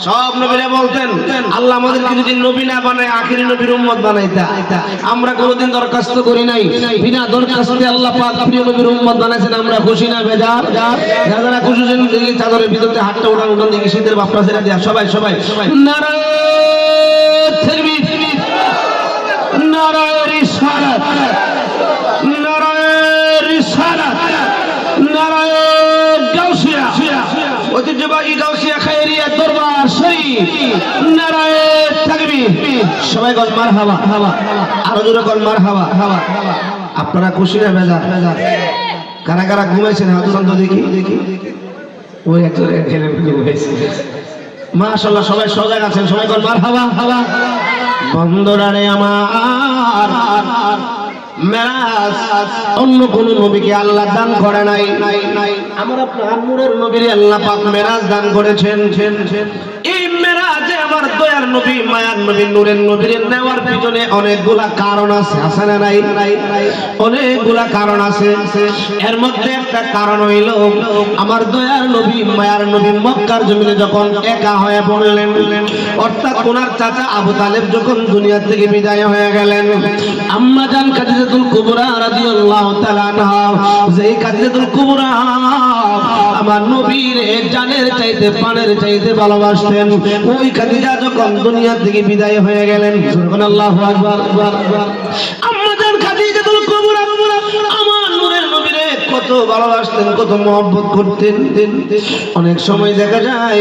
সব নবীরা বলতেন আল্লাহ আমাদেরকে যদি নবী না বানায় আখিরি নবীর উম্মত বানাইতা। আমরা কোনোদিন দরখাস্ত করি নাই, বিনা দরখাস্তে আল্লাহ পাক প্রিয় নবীর উম্মত বানাইছেন। আমরা খুশি না বেজার? যারা খুশি হন দেখি চাদরের ভিতরে হাতটা উঠান উঠান দেখি শীতের বাপটা ছেড়ে দেয়া। সবাই সবাই নারায়ে তাকবীর, নারায়ে রিসালাত, নারায়ে রিসালাত, নারায়ে গাউসিয়া, ঐতিহ্যবাহী গাউসিয়া খায়রিয়া দরবার শরীফ, নারায়ে তাকবীর। সবাই বল মারহাবা, আরো জোরে বল মারহাবা। আপনারা খুশি না বেজার? কারা কারা ঘুমাইছেন হাত উঠান তো দেখি। ওই একজন ঘুমাইছে। মাশাআল্লাহ সবাই সজাগ আছেন, সবাই বল মারহাবা। বন্ধুরারে আমার, মেরাজ অন্য কোন নবীকে আল্লাহ দান করে নাই। আমার আপনার নূরের নবীর আল্লাহ পাক মেরাজ দান করেছেন। এই মেরাজে আমার দয়ার নবী মায়ার নবী নূরের নবীর নেওয়ার পিছনে অনেকগুলা কারণ আছে, আছে না নাই? অনেকগুলা কারণ আছে। এর মধ্যে একটা কারণ হইল আমার দয়ার নবী মায়ার নবী মক্কার জমিনে যখন একা হয়ে পড়লেন, অর্থাৎ ওনার চাচা আবু তালেব যখন দুনিয়া থেকে বিদায় হয়ে গেলেন, আম্মা জান খাদিজাতুল কুবরা রাদিয়াল্লাহু তাআলা আনহা, যেই খাদিজাতুল কুবরা আমার নবীর জানের চাইতে প্রাণের চাইতে ভালোবাসতেন, ওই খাদিজা যখন দুনিয়া থেকে বিদায় হয়ে গেলেন, সুবহানাল্লাহু আকবার। আম্মা জান খাদিজাতুল কুবরা আমার নূরের নবীরে কত ভালোবাসতেন, কত মহব্বত করতেন। অনেক সময় দেখা যায়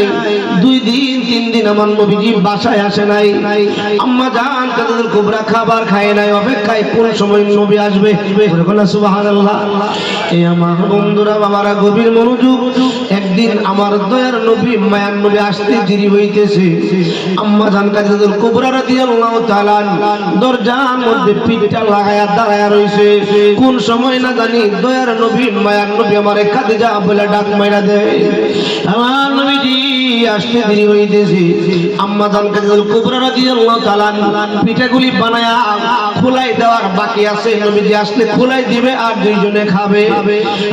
2 দিন 3 দিন আমার নবীজি বাসায় আসে নাই। আম্মা জান খাদিজাতুল কুবরা খাবার খায় নাই, অপেক্ষায় কোন সময় নবী আসবে। সুবহানাল্লাহ। এই আমার বন্ধুরা বাবারা গভীর মনোযোগ। একদিন আমার দয়ার নবী মায়ার নবী আসতে দেরি হইতেছে। আম্মা জান খাদিজাতুল কুবরা রাদিয়াল্লাহু তাআলা দরজার মধ্যে পিঠটা লাগায়া দাঁড়ায়া রইছে। কোন সময় না জানি দয়ার নবী মায়ার নবী আমারে খাদিজা বলে ডাক মাইরা দেয়। আমার নবীজি আসতে দেরি হইতেছে। আম্মা জান খাদিজাতুল কুবরা রাদিয়াল্লাহু তাআলা পিঠাগুলি বানায়া খোলাই দেওয়ার বাকি আছে, নবীজি আসলে খোলাই দিবে আর দুইজনে খাবে।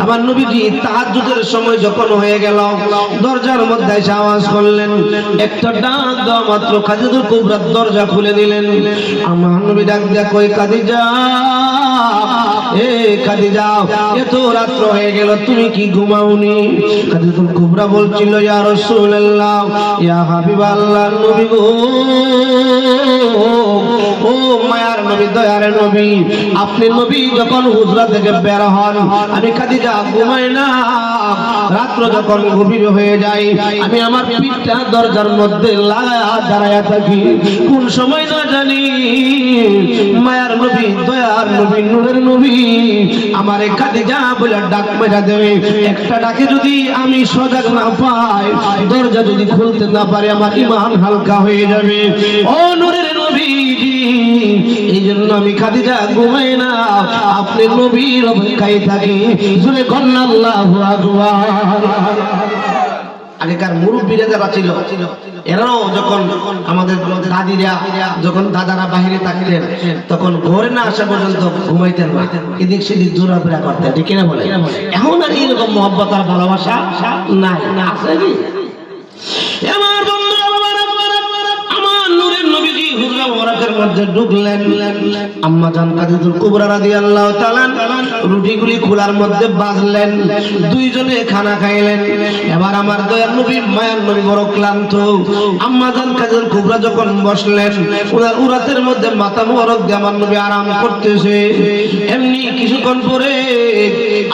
আমার নবীজি তাহাজ্জুদের সময় যখন হয়ে গেল, দরজার মধ্যে এসে আওয়াজ করলেন, একটা ডাক দেওয়া মাত্র খাদিজাতুল কুবরা দরজা খুলে দিলেন। আমার নবী ডাক দিয়া কই, খাদিজা, এ খাদিজা, এত রাত্র হয়ে গেল, তুমি কি ঘুমাওনি? খাদিজাতুল কুবরা বলছিল, ইয়া রাসূলুল্লাহ, ইয়া হাবিবাল্লাহ, নবী গো, ও মায়ার নবী, দয়ার নবী, আপনি নবী যখন হুজরা থেকে বের হন, আমি খাদিজা ঘুমাই না। রাত্র যখন গভীর হয়ে যায়, আমি আমার পিঠটা দরজার মধ্যে লাগায়া দাঁড়ায়া থাকি। কোন সময় না জানি মায়ার নবী, দয়ার নবী, নূরের নবী আমারে খাদিজা বলে ডাক মেরা দেবে। একটা ডাকে যদি আমি সজাগ না পাই, দরজা যদি খুলতে না পারে, আমার ঈমান হালকা হয়ে যাবে। ও নূরের নবীজি, এই জন্য আমি খাদিজা ঘুমাই না, আপনি নবীর অপেক্ষায় থাকি। জোরে কন্যা আল্লাহু আকবার। আগেকার মুরব্বীরা যারা ছিল, এরাও যখন আমাদের দাদিরা, যখন দাদারা বাহিরে থাকতেন, তখন ঘরে না আসা পর্যন্ত ঘুমাইতেন না, এদিক সেদিক ঘোরাফেরা করতেন, ঠিক না বলে? এখন আর এরকম মহব্বত আর ভালোবাসা নাই, না আছে কি? আমার বন্ধুরা, আমার নূরের নবীজি হুজরা মুবারকের মধ্যে ঢুকলেন। আম্মা জান খাদিজাতুল কুবরা রাদিয়াল্লাহু তাআলা রুটিগুলি খোলার মধ্যে বাজলেন, দুইজনে খানা খাইলেন। এবার আমার দয়ার নবী মায়ার নবী বড় ক্লান্ত। আম্মা জান খাদিজাতুল কুবরা যখন বসলেন, ওনার উরাতের মধ্যে মাথা মোবারক দিয়ে আমার নবী আরাম করতেছে। এমনি কিছুক্ষণ পরে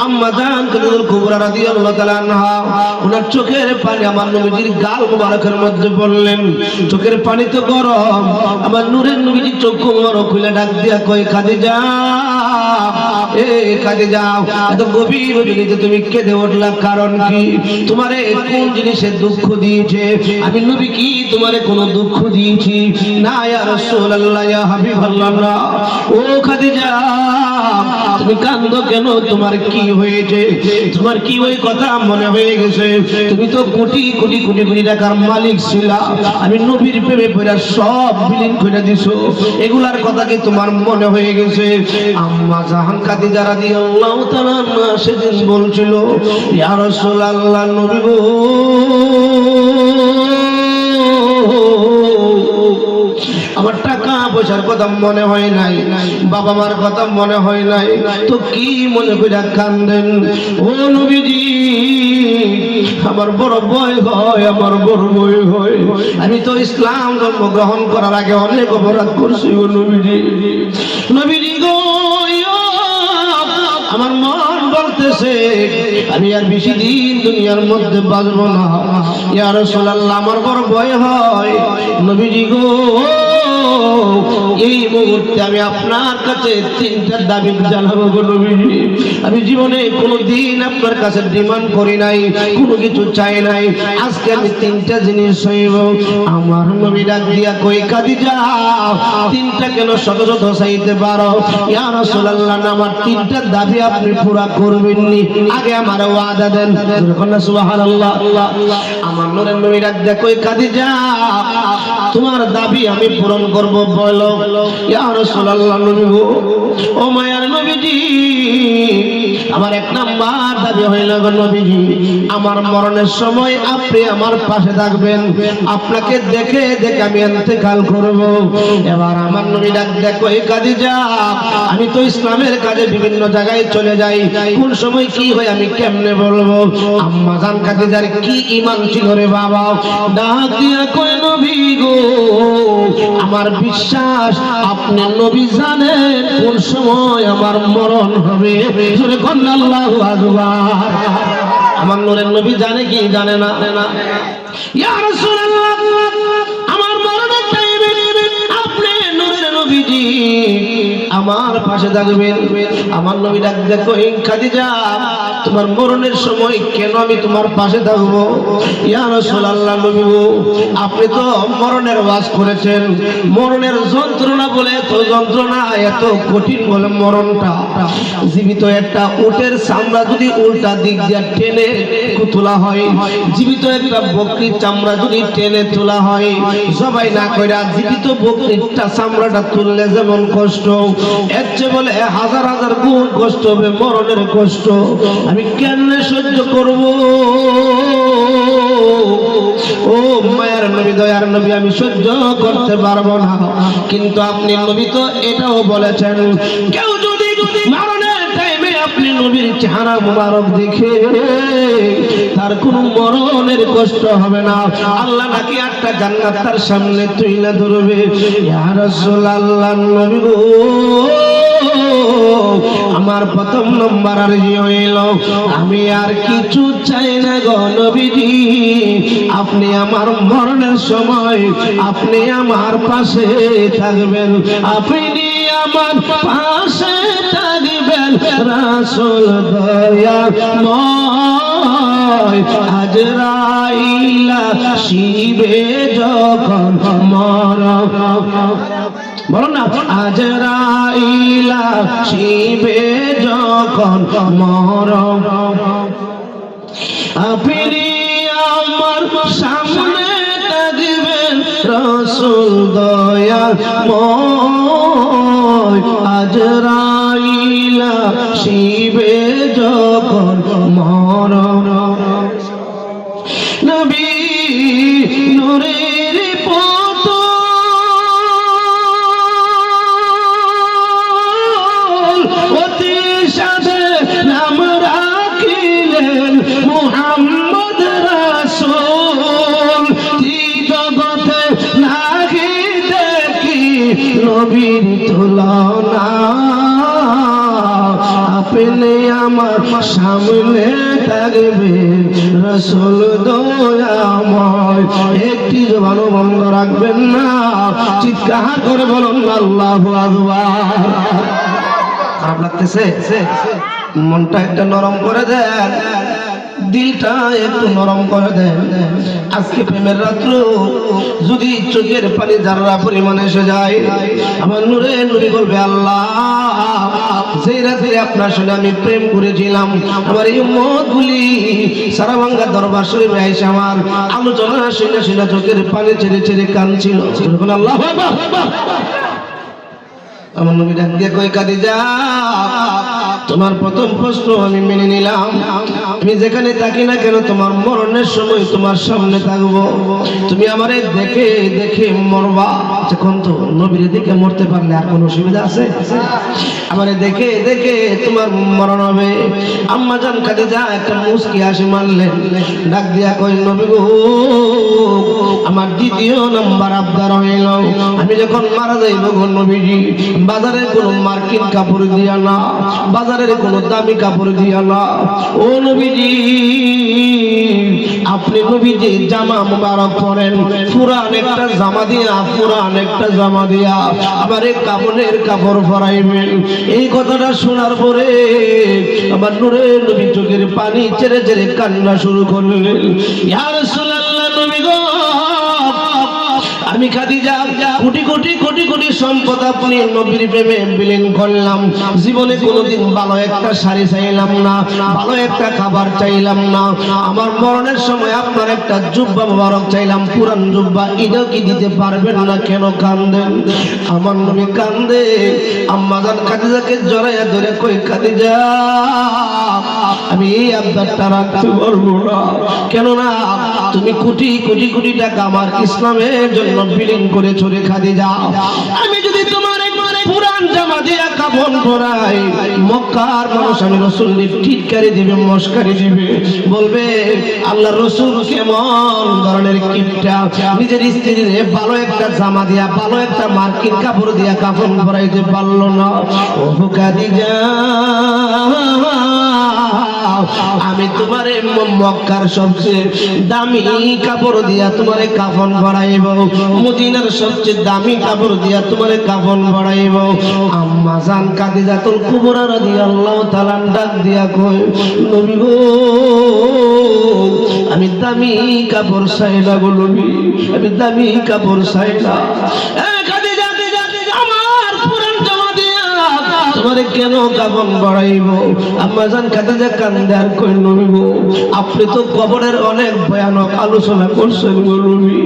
আম্মা জান খাদিজাতুল কুবরা রাদিয়াল্লাহু তাআলা আনহা ওনার চোখের পানি আমার নবীজির গাল মোবারকের মধ্যে পড়লেন। চোখের পানি তো গরম। আমার নূরের নবীজি চোখ মোবারক খুলে ডাক দিয়া কই, খাদিজা, এ খাদিজা, এত গভীর রজনীতে তুমি কেঁদে উঠলা, কারণ কি? তোমারে কোন জিনিসে দুঃখ দিয়েছে? আমি নবী কি তোমারে কোনো দুঃখ দিয়েছি? না ইয়া রাসূলুল্লাহ, ইয়া হাবিবাল্লাহ। ও খাদিজা, তুমি কান্দো কেন? তোমার কি হয়েছে? তোমার কি ওই কথা মনে হয়ে গেছে? তুমি তো কোটি কোটি কোটি কোটি টাকার মালিক ছিলা, আমি নবীর প্রেমে পড়া সব বিলীন করে দিছো, এগুলার কথা কি তোমার মনে হয়ে গেছে? আম্মা জান খাদিজা রাদিয়াল্লাহু তাআলা সেদিন বলছিল, ইয়া রাসূলুল্লাহ, নবী গো, পয়সার কথা মনে হয় নাই, বাবা মার কথা মনে হয় নাই, তো কি মনে করে কান্দেন? ও নবীজি, আমার বড় ভয় হয়, আমার বড় ভয় হয়। আমি তো ইসলাম ধর্ম গ্রহণ করার আগে অনেক অপরাধ করছি গো নবীজি। নবীজি গো, আমার মন বলতেছে আমি আর বেশি দিন দুনিয়ার মধ্যে বাঁচবো না। ইয়া রাসূলুল্লাহ, আমার বড় ভয় হয়। নবীজি গো, এই মুহূর্তে আমি আপনার কাছে তিনটা দাবি জানাবো গো নবীজি। আমি জীবনে কোনোদিন আপনার কাছে ডিমান্ড করি নাই, কোনো কিছু চাই নাই। আজকে আমি তিনটা জিনিস চাইব। আমার নবী ডাক দিয়া কই, খাদিজা, তিনটা কেন শত শত চাইতে পারো? ইয়া রাসূলুল্লাহ, আমার তিনটা দাবি আপনি পুরা করবেননি, আগে আমার ওয়াদা দেন। সুবহানাল্লাহ। আমার নূরের নবী ডাক দিয়া কই, খাদিজা, তোমার দাবি আমি পূরণ করব, বলো। ইয়া রাসূলুল্লাহ, নবী গো, ও মায়ার নবীজি, আমার এক নাম্বার দাবি হইল গো নবীজি, আমার মরণের সময় আপনি আমার পাশে থাকবেন, আপনাকে দেখে দেখে আমি ইন্তেকাল করব। এবার আমার নবী ডাক দেখো, এই খাদিজা, আমি তো ইসলামের কাজে বিভিন্ন জায়গায় চলে যাই, কোন সময় কি হয় আমি কেমনে বলবো? আম্মা জান খাদিজার কি ঈমান ছিল রে বাবা, ডাক দিয়া কই, নবী গো, আমার বিশ্বাস আপনি নবী জানেন কোন সময় আমার মরণ হবে। জোরে বলেন আল্লাহু আকবার। আমার নূরের নবী জানে কি জানে না? ইয়া রাসূলুল্লাহ, আমার মরণের টাইমে আপনি নূরের নবীজি আমার পাশে থাকবেন। আমার নবী ডাক দেখো, খাদিজা, তোমার মরণের সময় কেন আমি তোমার পাশে থাকবো? ইয়া রাসূলুল্লাহ, নবী গো, আপনি তো মরণের ওয়াজ করেছেন, মরণের যন্ত্রণা বলে এত যন্ত্রণা, এত কঠিন বলে মরণটা। জীবিত একটা উটের চামড়া যদি উল্টা দিক দিয়ে টেনে তোলা হয়, জীবিত একটা বকরির চামড়া যদি টেনে তোলা হয়, সবাই না কইরা জীবিত বকরিরটা চামড়াটা তুললে যেমন কষ্ট, এর চেয়ে বলে হাজার হাজার গুণ কষ্ট হবে মরণের কষ্ট। আমি কেমনে সহ্য করব? ও মায়ের নবী, দয়ার নবী, আমি সহ্য করতে পারবো না। কিন্তু আপনি নবী তো এটাও বলেছেন, কেউ যদি মরণের টাইমে আপনি নবীর চেহারা মুবারক দেখে তার কোনো মরণের কষ্ট হবে না, আল্লাহ নাকি একটা জান্নাত তার সামনে তুইলা ধরবে। ইয়া রাসূলুল্লাহ, নবী গো, আমার প্রথম নম্বর আরজি হইল, আমি আর কিছু চাই না গো নবীজি, আপনি আমার মরণের সময় আপনি আমার পাশে থাকবেন, আপনি আমার পাশে থাকবেন। রাসূল দয়াময়, আজরাইল শিবে যখন মরণ, বলো না, আজরাইল শিবে যখন মরণ, আপনি আমার সামনে থাকবেন। রাসূল দয়াময়, আজরাইল শিবে যখন মরণ, নবী নূরের পুতুল অতি সাথে নাম রাখিলেন মুহাম্মদ রাসূল, জগতে নাহি দেখি নবীর তুলনা, আপনি আমার সামনে থাকবেন। রাসূল দয়াময়, একটি জবান বন্ধ রাখবেন না, চিৎকার করে বলুন আল্লাহু আকবার। খারাপ লাগতেছে? মনটা একটা নরম করে দেন, দিলটা একটু নরম করে দেন। আজকে প্রেমের রাত্র যদি চোখের পানি যারা পরিমাণে এসে যায়, আমার নূরে নবী বলবে, আল্লাহ, সেই রাতে আপনার সঙ্গে আমি প্রেম করেছিলাম, আমার এই উম্মতগুলি সারা বাংলা দরবার শরীফে এসে আমার আলোচনা শুনে শুনে চোখের পানি ছেড়ে ছেড়ে কাঁদছিল। আল্লাহু আকবার। আমার নবী ডাক দিয়ে কই, খাদিজা, তোমার প্রথম প্রশ্ন আমি মেনে নিলাম, আমি যেখানে থাকি না কেন তোমার মরণের সময় তোমার সামনে থাকবো, তুমি আমারে দেখে দেখে মরবা। যখন তো নবীর দেখে মরতে পারলে আর কোনো অসুবিধা আছে? আমারে দেখে দেখে তোমার মরণ হবে। আম্মা জান খাদিজা একটা মুস্কি হাসি মারলেন, ডাক দিয়া কই, নবী গো, আমার দ্বিতীয় নাম্বার আবদার হইল, আমি যখন মারা যাইব গো নবীজি, বাজারে কোনো মার্কিন কাপড় দিয়া না, বাজারের কোনো দামি কাপড় দিয়া না, ও নবীজি আপনি নবীজি জামা মুবারক পরেন, পুরান একটা জামা দিয়া, পুরান একটা জামা দিয়া আমার এই কাপড়ের কাপড় পরাইবেন। এই কথাটা শোনার পরে আমার নূরের নবী চোখের পানি ছেড়ে ছেড়ে কান্না শুরু করলেন। ইয়া রাসূলুল্লাহ, নবী গো, আমি খাদিজা কোটি কোটি কোটি কোটি সম্পদ আপনি নবীর প্রেমে বিলীন করলাম, জীবনে কোনোদিন ভালো একটা শাড়ি চাইলাম না, ভালো একটা খাবার চাইলাম না, আমার মরণের সময় আপনার একটা জুব্বা মুবারক চাইলাম, পুরান জুব্বা, এটাও কি দিতে পারবেন না? কেন কান্দেন? আমার নবী কান্দে। আম্মা জান খাদিজাকে জড়াইয়া ধরে কই, খাদিজা আমি এই আবদারটা রাখতে পারবো না, কেননা তুমি কোটি কোটি কোটি টাকা আমার ইসলামের জন্য বিলীন করে চলে খাদিজা। আমি যদি তোমার পুরান জামা দিয়া কাফন পরাই, মক্কার মানুষ আমি রাসূলের টিটকারি দিবে, মস্কারি দিবে, বলবে আল্লাহর রাসূল কেমন ধরনের কিপটা, নিজের স্ত্রীর ভালো একটা জামা দিয়া, ভালো একটা মার্কিন কাপড় দিয়া কাফন পরাইতে পারলো না। ও খাদিজা, আমি তোমারে মক্কার সবচেয়ে দামি কাপড় দিয়া তোমারে কাফন পরাইব, মদিনার সবচেয়ে দামি কাপড় দিয়া তোমারে কাফন পরাইব। আম্মা জান খাদিজাতুল কুবরা রাদিয়াল্লাহু তাআলা ডাক দিয়া কই, নবী গো, আমি দামি কাপড় চাই না গো নবী, আমি দামি কাপড় চাই না। তোমারে কেন কাফন পরাইব? আম্মা জান খাদিজা কান্দে আর কই, নবী গো, আপনি তো কবরের অনেক ভয়ানক আলোচনা করছেন গো নবী।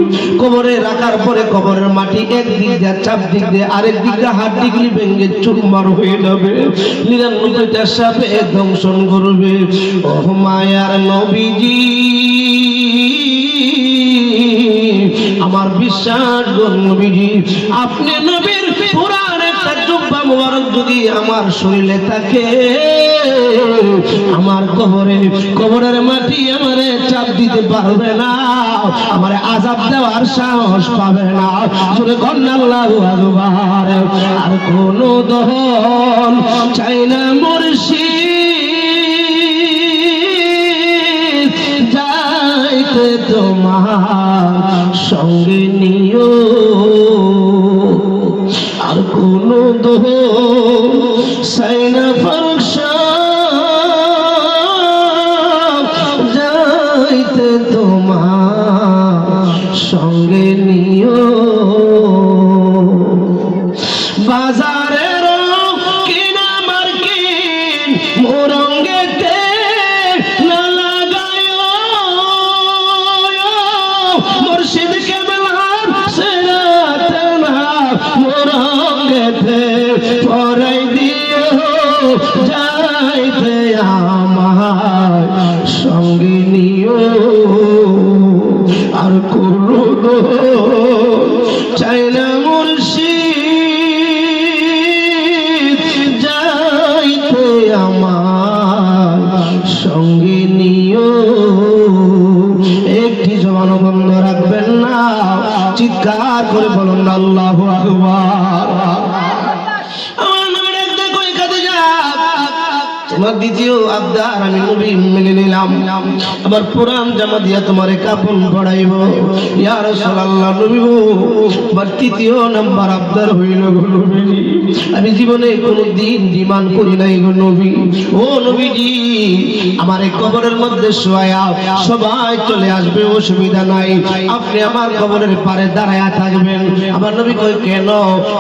কবরে রাখার পরে কবরের মাটি একদিক দিয়ে, চাপ দিক দিয়ে, আরেক দিক দিয়ে হাড্ডি গুলি ভেঙে চুরমার হয়ে যাবে, 99টা সাপে ধ্বংসন করবে। ও মায়ার নবীজি, আমার বিশ্বাস গো নবীজি, আপনি নবীর পুরান একটা জুব্বা মুবারক যদি আমার শরীরে থাকে, আমার কবরের মাটি আমারে চাপ দিতে পারবে না, আমারে আযাব দেওয়ার সাহস পাবে না। শুনে কন্যা আল্লাহু আকবার। আর কোন দহন চাই না মুর্শিদ, যাইতে তোমার সঙ্গে নিও, আর কোন দহন চাই না ফারসা, যাইতে তোমার সঙ্গে নিও। বাজারের কিনা মার্কিন মোরঙ্গেতে না লাগায়, মুর্শিদ কেবলার সেরাতে না মোরঙ্গেতে পরাই দিও, যাইতে আমার সঙ্গে নিও। আর কোনো চাই না মুর্শিদ, যাইতে আমার সঙ্গে নিও। একটি জবান বন্ধ রাখবেন না, চিৎকার করে বলুন আল্লাহু আকবার। তোমার দ্বিতীয় আবদার আমি নবী মেনে নিলাম, আবার পুরান জামা দিয়া তোমারে কাফন পরাইব। ইয়া রাসূলুল্লাহ, নবী গো, আবার তৃতীয় নাম্বার আবদার হইল গো নবীজি, আমি জীবনে কোনোদিন ঈমান করি নাই গো নবী। ও নবীজি, আমার এই কবরের মধ্যে শোয়া সবাই চলে আসবে, অসুবিধা নাই, আপনি আমার কবরের পারে দাঁড়ায়া থাকবেন। আবার নবী কই, কেন?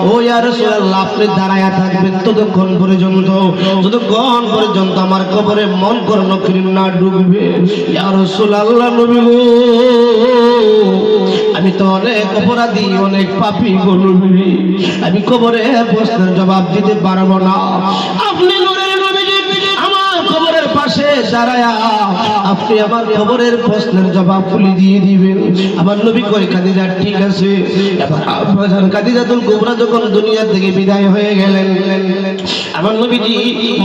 ও ইয়া রাসূলুল্লাহ, আপনি দাঁড়ায়া থাকবেন ততক্ষণ পর্যন্ত যতক্ষণ পর্যন্ত আমার কবরে মন করণ না ডুববে। ইয়া রাসূলুল্লাহ, নবী গো, আমি তো অনেক অপরাধী, অনেক পাপী গো নবী, আমি কবরে প্রশ্নের জবাব দিতে পারবো না। আপনি নূরের নবীজি দাঁড়ায়া আপনি আমার কবরের প্রশ্নের জবাবগুলি দিয়ে দিবেন। আমার নবী কয় খাদিজা ঠিক আছে। এবার খাদিজাতুল কুবরা যখন দুনিয়া থেকে বিদায় হয়ে গেলেন, আমার নবীজি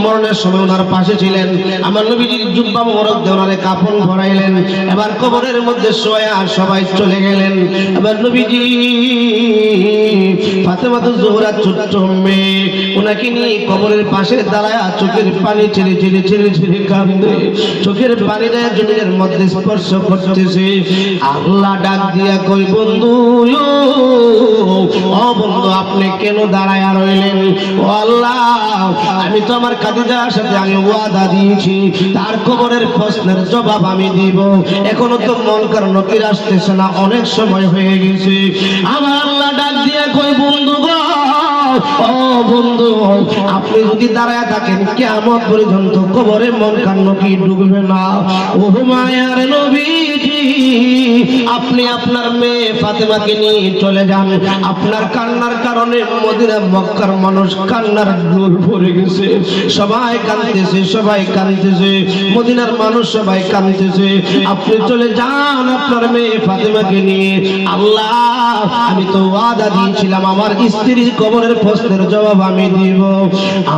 মরণের সময় ওনার পাশে ছিলেন। আমার নবীজির জুব্বা মোবারক দিয়ে ওনারে কাফন পরাইলেন। এবার কবরের মধ্যে শোয়া সবাই চলে গেলেন। এবার নবীজি ফাতেমাতুজ জোহরা ছোট্ট মেয়ে, ওনাকে নিয়ে কবরের পাশে দাঁড়ায় চোখের পানি ছেড়ে ছেড়ে ছেড়ে ছেড়ে কাঁদে। চোখের পানিটা জমিনের মধ্যে স্পর্শ করতেছে। আল্লাহ ডাক দিয়া কই বন্ধু, ও বন্ধু আপনি কেন দাঁড়ায় রইলেন? ও আল্লাহ, আমি তো আমার খাদিজার সাথে আমি ওয়াদা দিয়েছি তার কবরের প্রশ্নের জবাব আমি দিব। এখনো তো মুনকার নকির আসতেছে না, অনেক সময় হয়ে গেছে। আমার আল্লাহ ডাক দিয়া কই বন্ধু গো, ও বন্ধু আপনি যদি দাঁড়ায় থাকেন কিয়ামত পর্যন্ত কবরে মুনকার নকির ঢুকবে না। ও মায়ার নবীজি, আপনি আপনার মেয়ে ফাতেমাকে নিয়ে চলে যান। আপনার কান্নার কারণে মদিনা মক্কার মানুষ কান্নার ঢোল ভরে গেছে। সবাই কাঁদতেছে, সবাই কাঁদতেছে, মদিনার মানুষ সবাই কাঁদতেছে। আপনি চলে যান আপনার মেয়ে ফাতেমাকে নিয়ে। আল্লাহ, আমি তো ওয়াদা দিয়েছিলাম আমার স্ত্রীর কবরের প্রশ্নের জবাব আমি দিব।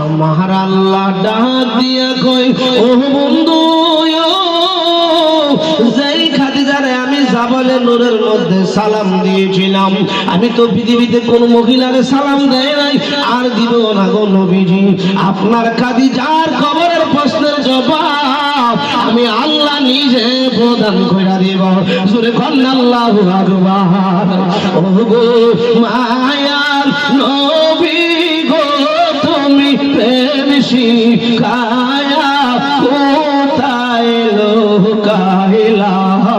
আমার আল্লাহ ডাক দিয়া কই ও বন্ধু, যেই খাদিজারে আমি জাবালে নূরের মধ্যে সালাম দিয়েছিলাম, আমি তো পৃথিবীতে কোন মহিলারে সালাম দেয় নাই, আর দিব না গো নবীজি। আপনার খাদিজার কবরের প্রশ্নের জবাব আমি আল্লাহ নিজে প্রদান করে দিব। জোরে বলেন আল্লাহু আকবার। ও গো মায়ার নবী গো, তুমি প্রেম শিখায়া কোথায় লোকাইলা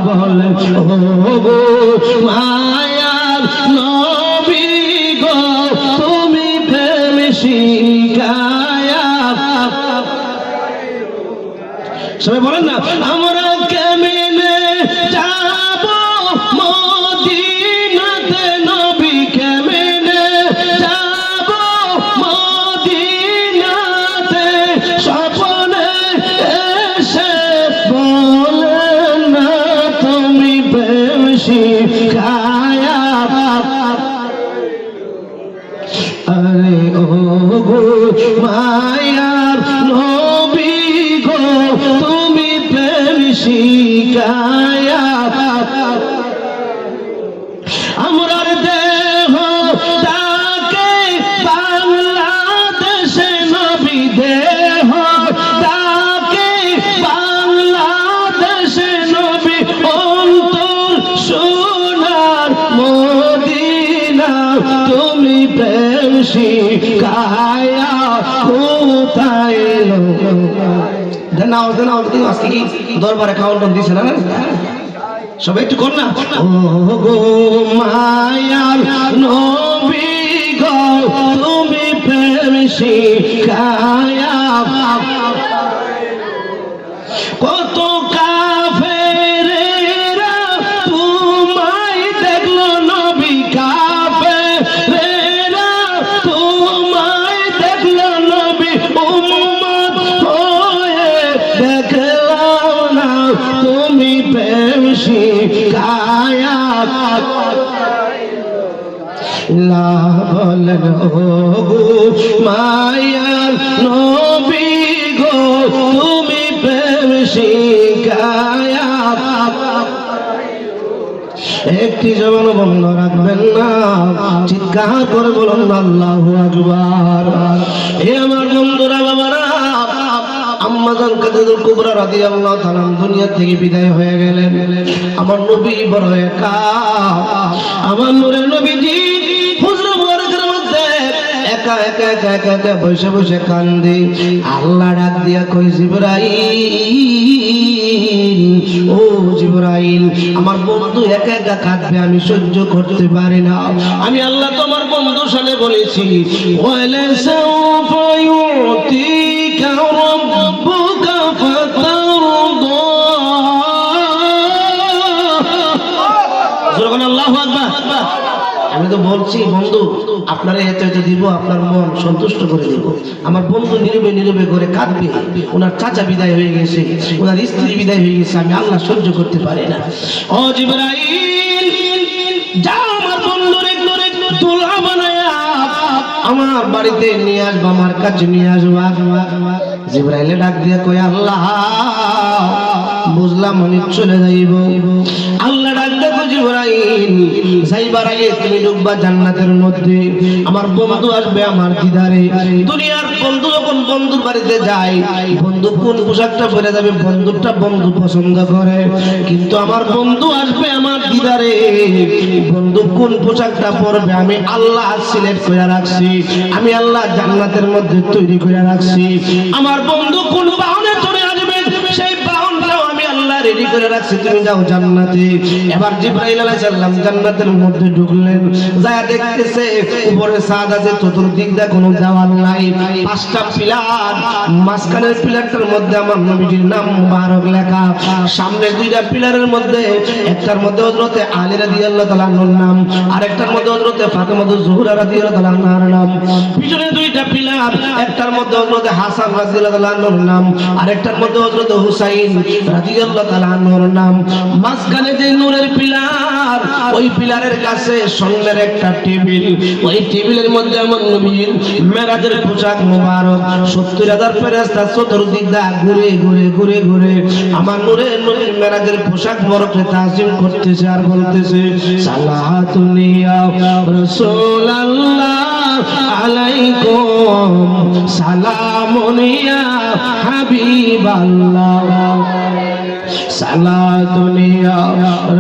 বলেন? ও গো মায়ার নবী গো, তুমি প্রেম শিখায়া, সবাই বলেন না, আমরা কেমনে যাব মদিনাতে, নবী কেমনে যাব মদিনাতে, স্বপ্নে এসে বলেন না তুমি প্রেম শিখায়া। আরে ও গো মায়ার নবী গো, তুমি প্রেম শিখায়া। আমরার দেহ তাকে বাংলাদেশে, নবী দেহ তাকে বাংলাদেশে, নবী অন্তর সোনার মদিনা, তুমি প্রেম শিখায়া কোথায় দেনাও দেনাও দিন আজকে কি দরবারে কাউন্টার দিছে না? সবাই একটু কর না। ও গো মায়ার নবী গো, তুমি প্রেম শিখায়া। কত কাফেরেরা তোমায় দেখলো নবী, কাফেরেরা তোমায় দেখলো নবী, উম্মত হয়ে দেখলাম না তুমি প্রেম শিখায়া। বলেন ও গো মায়ার নবী গো, তুমি প্রেম শিখায়া। একটি জবান বন্ধ রাখবেন না, চিৎকার করে বলুন আল্লাহু আকবার। হে আমার বন্ধুরা, বাবারা, আম্মাজান খাদিজাতুল কুবরা রাদিয়াল্লাহু তাআলা দুনিয়া থেকে বিদায় হয়ে গেলেন। আমার নবী বড় একা। আমার নূরের নবীজি হুজুর মুবারকের মধ্যে একা একা একা একা একা বসে বসে কান্দে। আল্লাহ ডাক দিয়া কই জিবরাইল, ও জিবরাইল, আমার বন্ধু একা একা কাঁদবে, আমি সহ্য করতে পারি না। আমি আল্লাহ তোমার বন্ধু সালে বলেছি, ওয়ালা সাউফা ইউতিকা রাব্বুকা ফাতারদা। জোরে বলেন আল্লাহু আকবার। আমি তো বলছি বন্ধু আপনারা এত দিব, আপনার মন সন্তুষ্ট করে দিব। আমার বন্ধু নীরবে নীরবে করে কাঁদবে, ওনার চাচা বিদায় হয়ে গেছে, ওনার স্ত্রী বিদায় হয়ে গেছে, আমি আল্লাহ সহ্য করতে পারি না। ও জিবরাইল যাও আমার বন্ধুরে দোলা বানায়া আমার বাড়িতে নিয়ে আসবো, আমার কাছে নিয়ে আসবো। জিবরাইলে ডাক দিয়ে কই আল্লাহ বুঝলাম আমি চলে যাইব। আল্লাহ ডাক দেখো জিবরাইল যাইবার আগে তুমি ঢুকবা জান্নাতের মধ্যে, আমার বন্ধু আসবে আমার দিদারে। দুনিয়ার বন্ধু যখন বন্ধুর বাড়িতে যায়, বন্ধু কোন পোশাকটা পরে যাবে বন্ধুটা বন্ধু পছন্দ করে, কিন্তু আমার বন্ধু আসবে আমার দিদারে, বন্ধু কোন পোশাকটা পরবে আমি আল্লাহ সিলেক্ট করে রাখছি, আমি আল্লাহ জান্নাতের মধ্যে তৈরি করে রাখছি। আমার বন্ধু কোন বাহনে চলে আসবে সেই বাহনটাও আমি আল্লাহ রেডি করে রাখছি, তুমি যাও জান্নাতে। এবার জিবরাইল আলাইহিস সালাম জান্নাতের মধ্যে ঢুকলেন, যায় দেখতেছে উপরে ছাদ আছে, চতুর্দিক দিয়ে কোনো দেওয়াল নাই, 5টা পিলার, মাঝখানের পিলারটার মধ্যে আমার নবীজির নাম মুবারক লেখা, সামনের 2টা পিলারের মধ্যে একটার মধ্যে হযরতে আলী রাদিয়াল্লাহু তাআলা আনহুর নাম, আরেকটার মধ্যে হযরতে ফাতেমা জোহরা রাদিয়াল্লাহু তাআলা আনহার নাম। পিছনে 2টা পিলার, একটার মধ্যে হযরতে হাসান রাদিয়াল্লাহু তাআলা আনহুর নাম, আরেকটার মধ্যে হযরতে হুসাইন রাদিয়াল্লাহু তাআলা আনহুর নাম। মাঝখানে যে নূরের পিলার, ওই পিলারের কাছে সামনের একটা টেবিল, ওই টেবিলের মধ্যে আমার নবীর মেরাজের পোশাক মুবারক, 70,000 ফেরেশতা চতুর্দিক দিয়ে ঘুরে ঘুরে ঘুরে ঘুরে আমার নূরের নবীর মেরাজের পোশাক মুবারককে তাজিম করতেছে আর বলতেছে সালাতুন ইয়া রাসূলুল্লাহ আলাইকুম সালামুন ইয়া হাবিবাল্লাহ সালাতুন ইয়া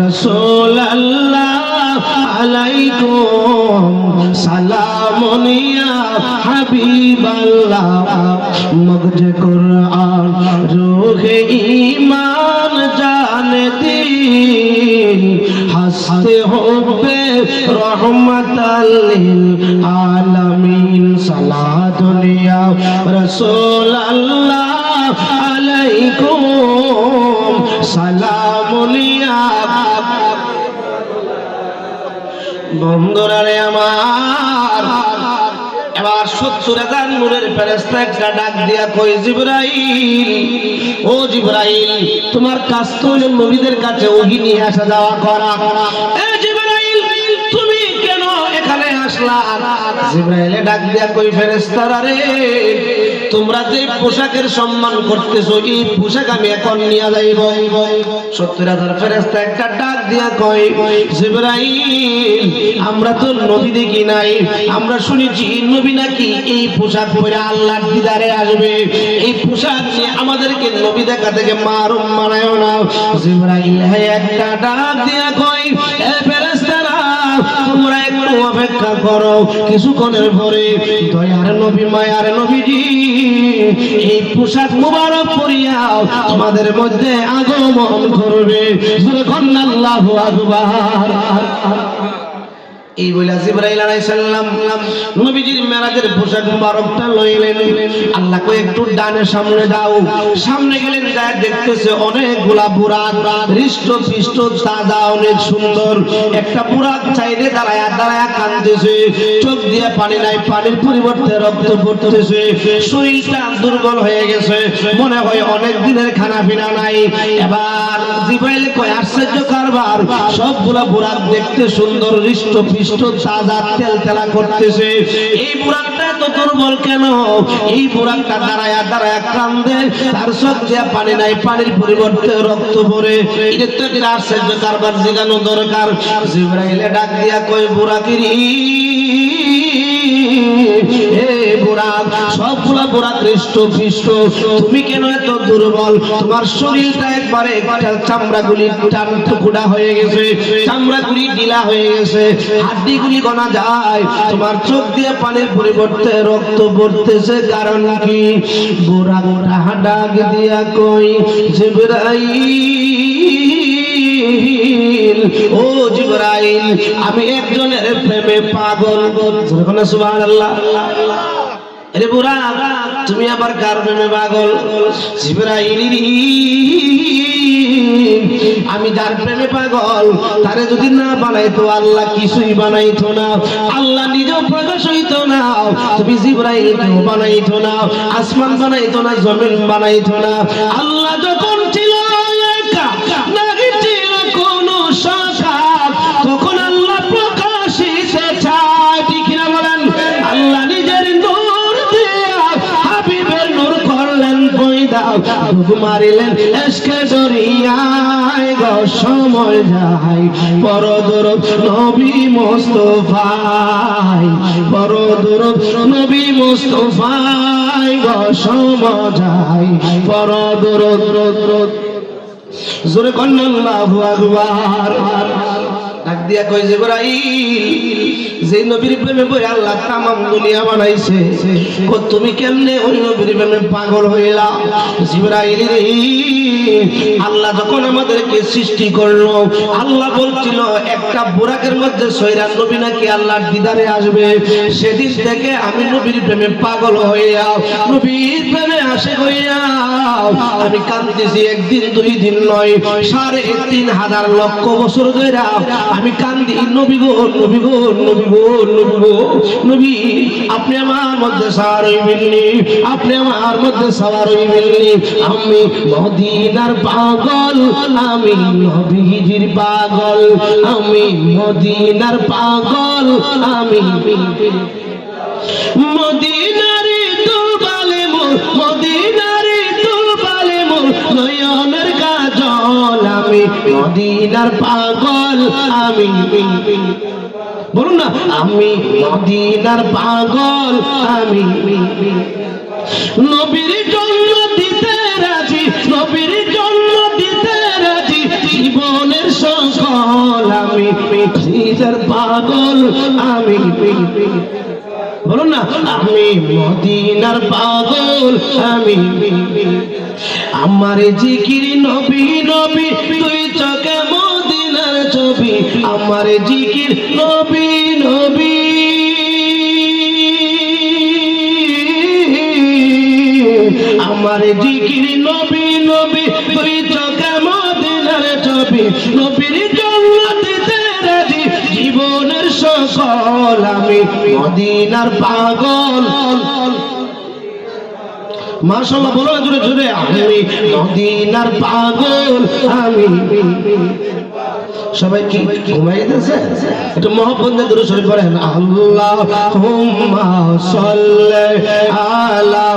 রাসূলুল্লাহ আলাইকুম সালামুন ইয়া হাবিবাল্লাহ মগজে কুরআন রূহে ঈমান জানে দিন হাসতে হবে রহমাতাল লিল আলামিন সালাতুন ইয়া রাসূলুল্লাহ আলাইকুম সালামুন ইয়া। বন্ধুরা রে আমার, এবার 70,000 নূরের ফেরেশতা একটা ডাক দিয়া কই জিবরাইল, ও জিবরাইল তোমার কাজ তো হলো নবীদের কাছে ওহী নিয়ে আসা যাওয়া করা, এ জিবরাইল তুমি কেন এখানে আসলা? জিবরাইলে ডাক দিয়া কই ফেরেশতারা রে, তোমরা যে পোশাকের সম্মান করতেছো এই পোশাক আমি এখন নিয়ে যাইব। 70,000 ফেরেশতা একটা ডাক দিয়া কয় জিবরাইল আমরা তো নবী দেখি নাই, আমরা শুনেছি নবী নাকি এই পোশাক পরে আল্লাহর দিদারে আসবে, এই পোশাক নিয়ে আমাদেরকে নবী দেখা থেকে মারুম মানায়ও না। জিবরাইল একটা ডাক দিয়া কয় এ ফেরেশতারা তোমরা একটু অপেক্ষা করো, কিছুক্ষণের পরে দয়ার নবী মায়ার নবীজি এই পোশাক মুবারক পরিয়া তোমাদের মধ্যে আগমন করবে। আল্লাহু আকবার। এই বইলা জিবরাইল আলাইহিস সালাম নবীজির মেরাজের পোশাক মুবারকটা লইলেন। আল্লাহ কই একটু ডানে সামনে দাও, সামনে গেলেন, যায় দেখতেছে অনেকগুলা বুরাক, হৃষ্ট-পুষ্ট তাজা অনেক সুন্দর। একটা বুরাক চাইরে দাঁড়ায়া দাঁড়ায়া কাঁদতেছে, চোখ দিয়ে পানি নাই, পানির পরিবর্তে রক্ত পড়তেছে, শরীরটা দুর্বল হয়ে গেছে, মনে হয় অনেক দিনের খানা পিনা নাই। এবার জিবরাইল কই আশ্চর্য কারবার, সবগুলা বুরাক দেখতে সুন্দর, হৃষ্ট-পুষ্ট তাজা তেলতেলা করতেছে, এই বুরাকটা এত দুর্বল কেন? এই বুরাকটা দাঁড়ায়া দাঁড়ায়া কান্দে, তার চোখ দিয়ে পানি নাই, পানির পরিবর্তে রক্ত পড়ে। এটা তো একটা আশ্চর্য কারবার, জিগানো দরকার। জিবরাইলে ডাক দিয়া কই বুরাকিরি হে বুরাক, সবগুলা বুরাক হৃষ্ট-পুষ্ট, তুমি কেন এত দুর্বল? তোমার শরীরটা একবারে চামড়াগুলি টান টুকুরা হয়ে গেছে, চামড়াগুলি ঢিলা হয়ে গেছে, হাড্ডিগুলি গনা যায়, তোমার চোখ দিয়ে পানির পরিবর্তে রক্ত পড়তেছে, কারণ কি? বুরাক ডাক দিয়া কই জিবরাইল, ও জিবরাইল আমি একজনের প্রেমে পাগল। সুবহানাল্লাহ। আরে বুড়া তুমি আবার কার প্রেমে পাগল? জিবরাইল আমি যার প্রেমে পাগল তারে যদি না বানাইতো আল্লাহ কিছুই বানাইতো না, আল্লাহ নিজেও প্রকাশ হইতো না, তুমি জিবরাইলকেও বানাইতো না, আসমান বানাইতো না, জমিন বানাইতো না। আল্লাহ যখন ছিল একা, নাহি ছিল কোনো শাখা, তখন আল্লাহ প্রকাশিতে চায়, ঠিক না বলেন? আল্লাহ নিজের নূর দিয়া হাবিবের নূর করলেন পয়দা, ডুব মারিলেন এশকে দরিয়ায় গো সময় যায়, বড় দরদ নবী মুস্তাফায়, বড় দরদ নবী মুস্তাফায় গো সময় যায়, বড় দরদ। জোরে কন্না আল্লাহু আকবার। ডাক দিয়া কই জিবরাইল যে নবীর প্রেমে পড়ে আল্লাহ তামাম দুনিয়া বানাইছে, ও তুমি কেমনে ওই নবীর প্রেমে পাগল হইলা? জিবরাইল রে আল্লাহ যখন আমাদেরকে সৃষ্টি করলো, আল্লাহ বলছিল একটা বুরাকের মধ্যে 6 নবী নাকি আল্লাহর দিদারে আসবে, সেদিন থেকে আমি নবীর প্রেমে পাগল হইয়া, নবীর প্রেমে আশিক হইয়া আমি কাঁদতেছি। একদিন 2 দিন নয়, 3,500 লক্ষ বছর ধরে আমি কান্দি। নবী গো, নবী গো, নবী গো, নবী গো, নবী আপনি আমার মধ্যে সাওয়ার হইবেননি, আপনি আমার মধ্যে সাওয়ার হইবেননি। আমি মদিনার পাগল, আমি নবীজির পাগল, আমি মদিনার পাগল, আমি মদিনারে তুলবালে মোর, মদিনারে তুলবালে মোর নয়নের কাজল, আমি মদিনার পাগল, আমি বলুন না, আমি মদিনার পাগল, আমি নবীর জন্য দিতে রাজি, নবীর জন্য দিতে রাজি জীবনের সকল, আমি মদিনার পাগল, আমি বলুন না, আমি মদিনার পাগল, আমি আমার জিকির নবী নবী, তুই চোখে মদিনার ছবি, আমার জিকির নবী নবী, আমার জিকির নবী নবী, তুই চোখে মদিনার ছবি, নবীর জন্য দিতে রাজি জীবনের সকল, আমি মদিনার পাগল। মাশাআল্লাহ বলো না জোরে জোরে, আমি মদিনার পাগল, আমি সবাই কি ঘুমাই গেছে? একটু মহব্বত দিয়ে দুরূদ শরীফ পড়েন। আল্লাহুম্মা সাল্লি আলা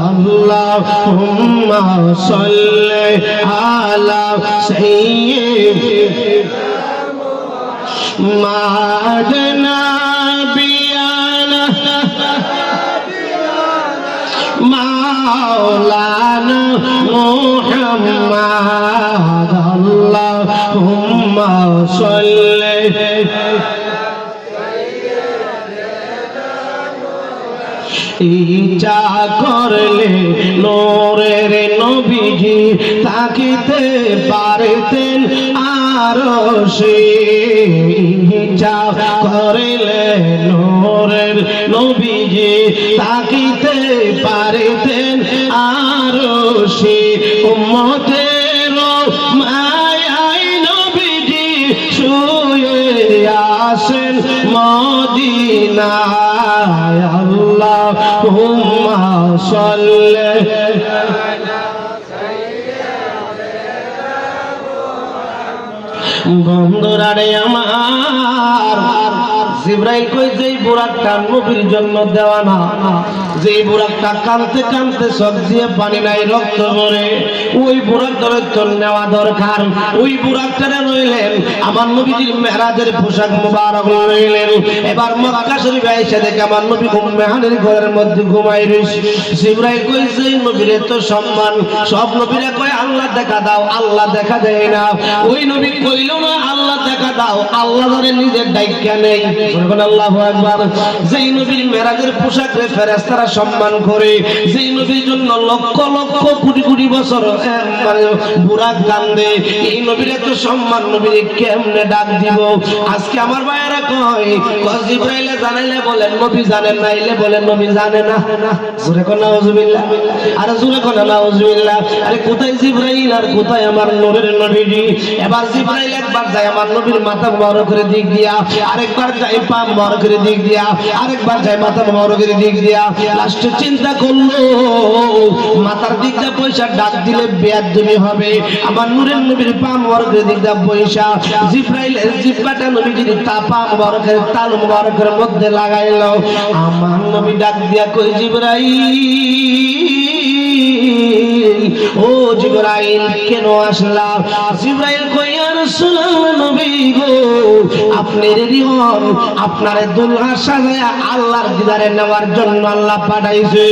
আল্লাহুম্মা সাল্লি আলা সাইয়্যিদিনা মাওলানা বিয়ানা মাওলানা মুহাম্মদ, আল্লাহুম্মা সাল্লি ইচ্ছা করলে নূরের নবীজি তাকিতে পারতেন আরশে, ইচ্ছা করলে নূরের নবীজি তাকিতে পারতেন আরশে, উম্মতের মায়ায় নবীজি শুয়ে আছেন মদিনায়, আল্লাহুম্মা সাল্লি বন্ধুরা রে আমার, জিবরাইল কই যেই বুরাকটা নবীর জন্য দেওয়া না, যেই বুরাকটা কানতে কানতে চোখ দিয়ে পানি নাই রক্ত পড়ে, ওই বুরাকটার তো নেওয়া দরকার। ওই বুরাকটারে রইলেন আমার নবীজির মেরাজের পোশাক মুবারক রইলেন। এবার মক্কা শরীফে এসে দেখে আমার নবী মেহানের ঘরের মধ্যে ঘুমাই রইছে। জিবরাইল কই যেই নবীর তো সম্মান, সব নবীরা কয় আল্লাহ দেখা দাও, আল্লাহ দেখা দেয় না। ওই নবী কইল না আল্লাহ দেখা দাও, আল্লাহ ধরে নিজের দায়িত্ব নেই। আল্লাহু আকবার। যেই নবীর মেরাজের পোশাক রে ফেরেশতারা সম্মান করে, যেই নবীর জন্য লক্ষ লক্ষ কোটি কোটি বছর মানে বুড়া কান্দে, এই নবীর এত সম্মান, নবীর কেমনে ডাক দিব? আজকে আমার ভাইয়েরা কয় জিবরাইলে জানাইলে বলেন নবী জানেন, নাইলে বলেন নবী জানে না। জোরে কোন নাউজুবিল্লাহ, আরে জোরে কোন নাউজুবিল্লাহ। আরে কোথায় জিবরাইল আর কোথায় আমার নূরের নবীজি? এবার জিবরাইল একবার যায় আমার নবীর মাথা মুবারকের দিক দিয়া, আরেকবার যায় পা মুবারকের দিক দিয়া, আরেকবার যায় মাথা মুবারকের দিক দিয়া। লাস্টে চিন্তা করলো মাথার দিক দিয়ে পয়সা ডাক দিলে বেয়াদবি হবে, আমার নূরের নবীর পা মুবারকের দিক দিয়ে পয়সা জিবরাইলের জিহ্বাটা নবীজির পা মুবারকের তালু মুবারকের মধ্যে লাগাইলো। আমার নবী ডাক দিয়া কই জিবরাইল, ও জিবরাইল কেন আসলা? জিবরাইল কই ইয়া রাসূলুল্লাহ নবী গো, আপনি রেডি হন, আপনারে দুলহা সাজায়া আল্লাহর দিদারে নেওয়ার জন্য আল্লাহ পাঠাইছে।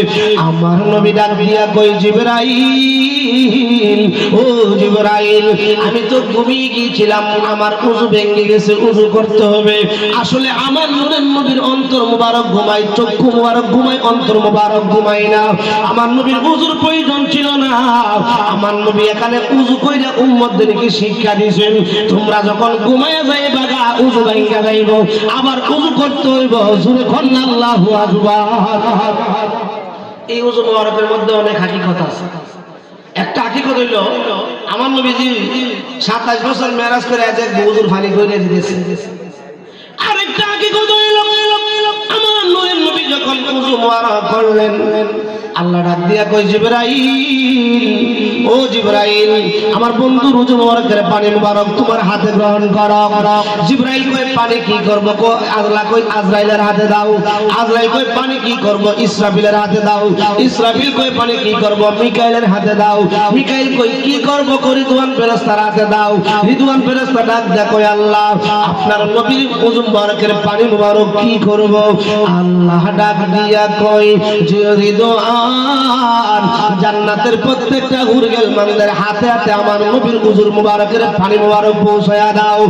আমার নবী ডাক দিয়া কই জিবরাইল, ও জিবরাইল আমি তো ঘুমিয়ে গিয়েছিলাম, আমার ওযু ভেঙে গেছে, ওযু করতে হবে। আসলে আমার নূরের নবীর অন্তর মুবারক ঘুমায়, চক্ষু মুবারক ঘুমায়, অন্তর মুবারক ঘুমায় না। আমার নবীর ওযুর প্রয়োজন ছিল না। আমার নবী এখানে ওযু কইরা উম্মতদেরকে শিক্ষা দিয়েছেন, তোমরা যখন ঘুমায় যাইবা গা ওযু ভাঙা যাইব, আবার ওযু করতে হইব। জোরে কোন আল্লাহু আকবার। এই ওযু মুবারকের মধ্যে অনেক হাকিকত আছে। একটা হাকিকত হইল আমার নবীজি 27 বছর মেরাজ করে আজ এক ওযুর পানি কইরা দিয়েছে। আরেকটা হাকিকত হইল আমার নূরের নবী যখন ওযু মুবারক করলেন, আল্লাহ ডাক দিয়া কই জিবরাইল, ও জিবরাইল আমার বন্ধুর ওযু মুবারকের পানি মুবারক তোমার হাতে গ্রহণ করো। জিবরাইল কই পানি কি করব? আল্লাহ কই আজরাইলের হাতে দাও। আজরাইল কই পানি কি করব? ইসরাফিলের হাতে দাও। ইসরাফিল কই পানি কি করব? মিকাইলের হাতে দাও। মিকাইল কই কি করব? রিদওয়ান ফেরেশতার হাতে দাও। রিদওয়ান ফেরেশতা ডাক দিয়া কই আল্লাহ আপনার নবীর ওযু মুবারকের পানি মুবারক কি করব? আল্লাহ ডাক দিয়া কই যে রিদওয়ান জান্নাতের প্রত্যেকটা হুরগেল মানুষের হাতে হাতে আমার নবীর ওযুর মুবারকের পানি মুবারক পৌঁছায়া দাও।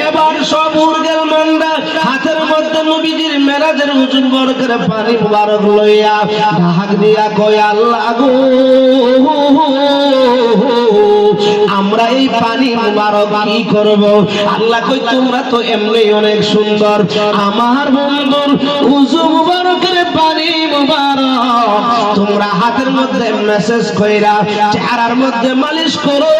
এবার সব হুরগেল মানরা হাতের মধ্যে নবীজির মেরাজের ওযু মুবারকের পানি মুবারক লইয়া ডাক দিয়া কয় আল্লাহ গো, আমরা এই পানি মুবারক কি করব? আল্লাহ কই তোমরা তো এমনি অনেক সুন্দর, আমার বন্ধুর ওযু মুবারকের পানি মুবারক তোমরা হাতের মধ্যে মেসেজ কইরা চেহারার মধ্যে মালিশ করো,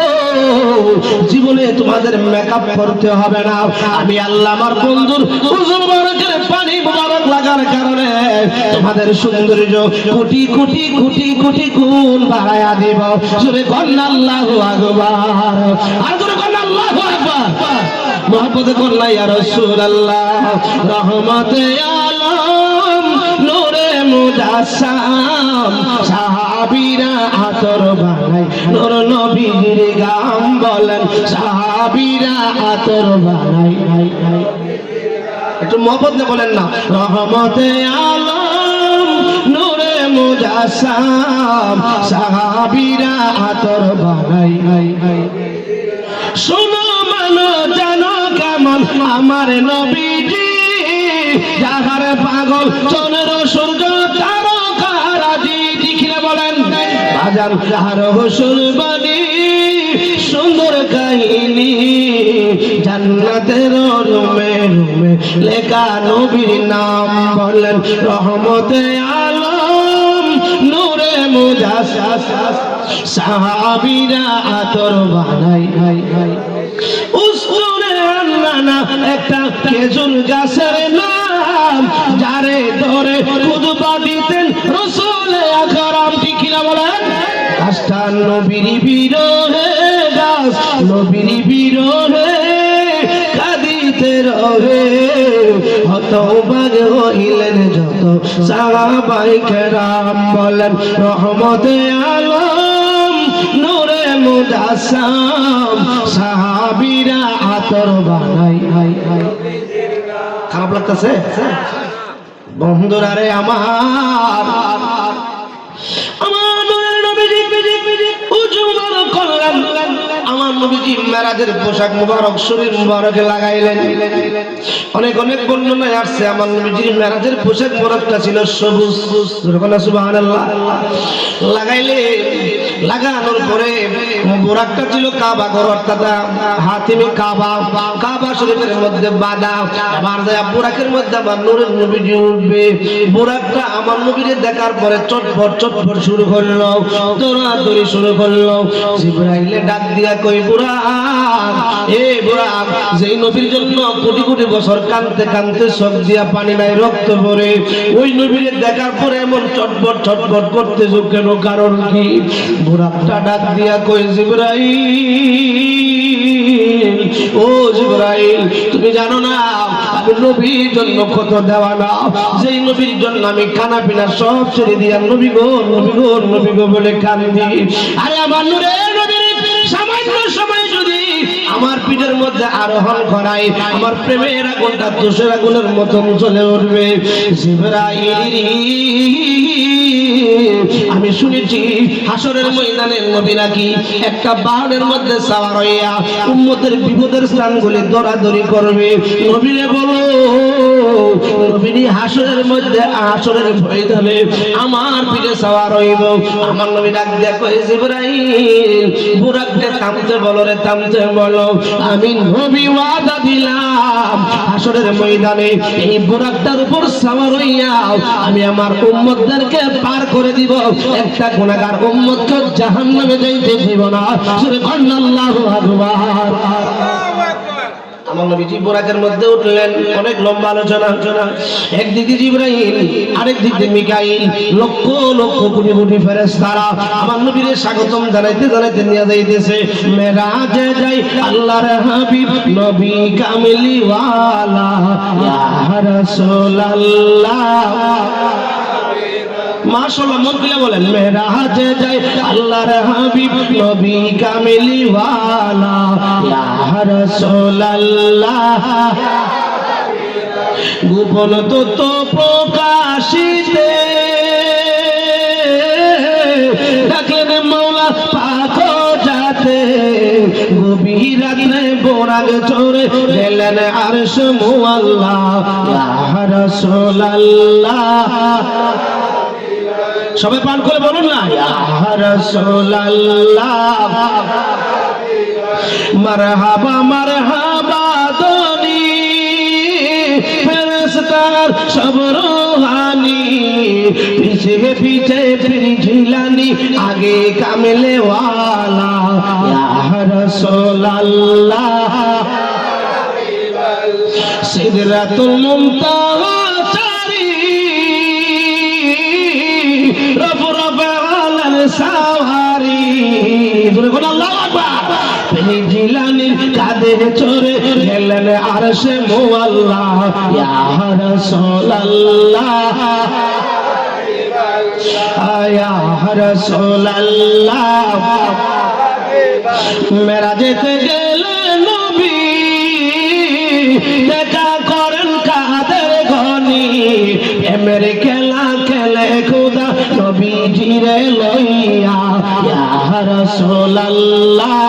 জীবনে তোমাদের মেকআপ করতে হবে না। আমি আল্লাহ আমার বন্ধুর ওযু মুবারকের পানি মুবারক লাগার কারণে তোমাদের সৌন্দর্য কোটি কোটি কোটি কোটি গুণ বাড়ায়া দেব। জোরে কোন আল্লাহু আকবার, আর জোরে কোন আল্লাহু আকবার। মুহাব্বতে করলা ইয়া রাসূলুল্লাহ, রহমতে আলম নূরে মুজাসসাম, সাহাবীরা আতর বানাই নূর নবীর গাম বলেন, সাহাবীরা আতর বানাই। একটু মুহাব্বতে বলেন না, রহমতে আলম নূরে মুজাসসাম, সাহাবীরা আতর বানাই। শোনো মানো জানো কেমন আমার নবীজি, যাহার পাগল চন্দ্র সূর্য তারকারাজি, দেখিলে বলেন বাজান যাহার হুসুর বাণী সুন্দর কাহিনী, জান্নাতের রুমে রুমে লেখা নবীর নাম বলেন, রহমতে আলম নূরে মুজাসসাস, সাহাবীরা আতর বানাই। উস্তুরে আল্লানা একটা খেজুর গাছের নাম, যারে ধরে খুতবা দিতেন রাসূল আকরাম, ঠিক না বলেন? গাছটা নবীর বিরহে, গাছ নবীর বিরহে কাঁদিতে রহে, হতবাক হইলেন যত সাহাবায়ে কেরাম বলেন, রহমতে আলম নূরে মুজাসসাম, সাহাবীরা আতর বানাই। খারাপ লাগতেছে বন্ধুরা রে আমার, আমার নূরের নবীজি ওযু মুবারক করলেন, আমার নবীজি মেরাজের পোশাক মুবারক শরীর মুবারকে লাগাইলেন। অনেক অনেক বর্ণনায় আসছে আমার নবীজির মেরাজের পোশাক মুবারকটা ছিল সবুজ। সুবহানাল্লাহ। লাগানোর পরে বোরাকটা ছিল কাবা ঘর, অর্থাৎ হাতিমে কাবা শরীফের মধ্যে বাঁধা। এবার যায় বোরাকের মধ্যে আমার নূরের নবীজি উঠবে। বোরাকটা আমার নবীকে দেখার পরে চটপট শুরু করলো, দৌড়াদৌড়ি শুরু করলো। জিবরাইলে ডাক দিয়া কই, বুরাক, এ বুরাক, যেই নবীর জন্য কোটি কোটি বছর কাঁদতে কাঁদতে চোখ দিয়া পানি নাই, রক্ত পড়ে, ওই নবীকে দেখার পরে এমন চটপট করতেছ কেন? কারণ কি? বুরাকটা ডাক দিয়া কই, জিবরাইল, ও জিবরাইল, তুমি জানো না আমি নবীর জন্য কত দেওয়ানা, যেই নবীর জন্য আমি খানা পিনা সব ছেড়ে দিয়া নবী গো বলে কান্দি। আরে আমার নূরের নবীর সামান্য সময় যদি আমার পিঠের মধ্যে আরোহণ করাই, আমার প্রেমের আগুনটা তুষের আগুনের মতন চলে উঠবে। জিবরাইল, আমি শুনেছি হাসরের ময়দানে নবী নাকি একটা বাহনের মধ্যে সাওয়ার হইয়া উম্মতের বিপদের স্থানগুলি দৌড়াদৌড়ি করবে। নবীরে বলো, নবীনি হাসরের মধ্যে হাসরের ময়দানে আমার পিঠে সাওয়ার হইব। আমার নবী ডাক দিয়া কই, জিবরাইল, বুরাককে থামতে বলো রে, থামতে বলো। আমি নবী ওয়াদা দিলাম হাসরের ময়দানে এই বুরাকটার উপর সাওয়ার হইয়া আমি আমার উম্মতদেরকে পার করে দিব, একটা গুনাহগার উম্মতকে জাহান্নামে যাইতে দিব না। সুবহানাল্লাহু আকবার। আমার নবীজি বুরাকের মধ্যে উঠলেন। অনেক লম্বা আলোচনা। একদিকে জিবরাইল, আরেক দিকে মিকাইল, লক্ষ লক্ষ কোটি কোটি ফেরেশতারা আমার নবীকে স্বাগতম জানাইতে নিয়ে যাইতেছে। মেরাজে যাই আল্লাহর হাবিব নবী কামলি ওয়ালা, ইয়া রাসূলুল্লাহ। মাশাআল্লাহ, মন খুলে বলেন, মেরাজে যাই আল্লাহর হাবিব নবী কামলি ওয়ালা, ইয়া রাসূলুল্লাহ। গোপন তত্ত্ব প্রকাশিতে ডাকলেন মাওলা পাক যাতে, গভীর রাতে বোরাক চড়ে গেলেন আরশ মুআল্লা, ইয়া রাসূলুল্লাহ। সবাই পান করে বলুন না, ইয়া রাসূলুল্লাহ। মারহাবা মারহাবা দনি ফেরেশতার সব রূহানি, পিছে পিছে ফির ঝিলানি, আগে কামলে ওয়ালা, ইয়া রাসূলুল্লাহ। সিদরাতুল মুনতাহা সাওয়ারি, আল্লাহু আকবার। জিলানির কাঁধে চড়ে গেলেন আরশে মুআল্লা, ইয়া রাসূলুল্লাহ, ইয়া রাসূলুল্লাহ। মেরাজেতে গেলেন নবী, দেখা করেন কাদের ঘনি, প্রেমের খেলা খেলে খোদা নবীজিরে লইয়া, ইয়া রাসূলুল্লাহ।